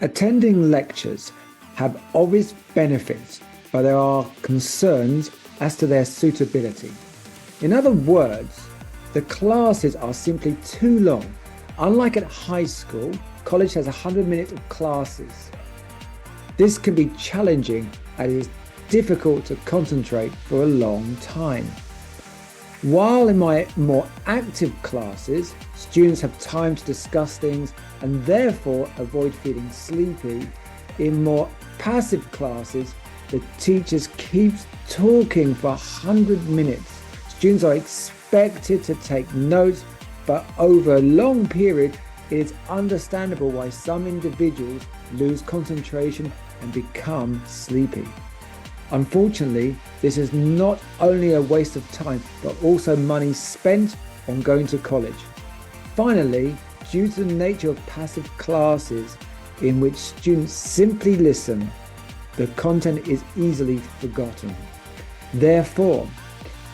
Attending lectures have obvious benefits, but there are concerns as to their suitability. In other words, the classes are simply too long. Unlike at high school, college has 100 minutes of classes. This can be challenging as it is difficult to concentrate for a long time. While in my more active classes, students have time to discuss things and therefore avoid feeling sleepy, in more passive classes, the teachers keep talking for 100 minutes. Students are expected to take notes, but over a long period, it is understandable why some individuals lose concentration and become sleepy. Unfortunately, this is not only a waste of time, but also money spent on going to college. Finally, due to the nature of passive classes in which students simply listen, the content is easily forgotten. Therefore,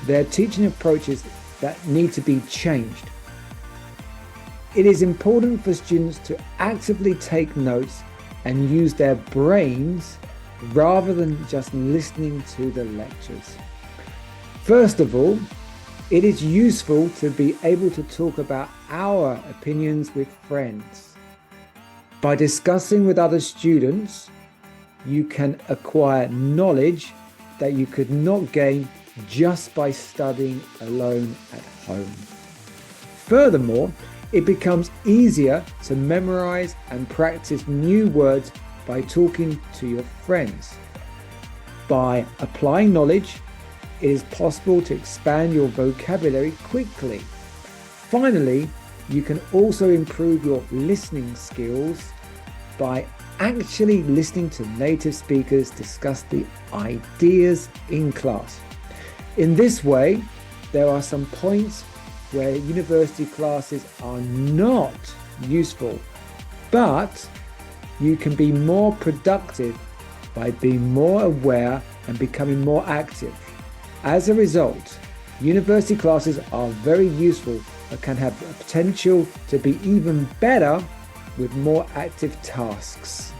there are teaching approaches that need to be changed. It is important for students to actively take notes and use their brains rather than just listening to the lectures. First of all, it is useful to be able to talk about our opinions with friends. By discussing with other students, you can acquire knowledge that you could not gain just by studying alone at home. Furthermore, it becomes easier to memorize and practice new words by talking to your friends. By applying knowledge, it is possible to expand your vocabulary quickly. Finally, you can also improve your listening skills by actually listening to native speakers discuss the ideas in class. In this way, there are some points where university classes are not useful, but you can be more productive by being more aware and becoming more active. As a result, university classes are very useful but can have the potential to be even better with more active tasks.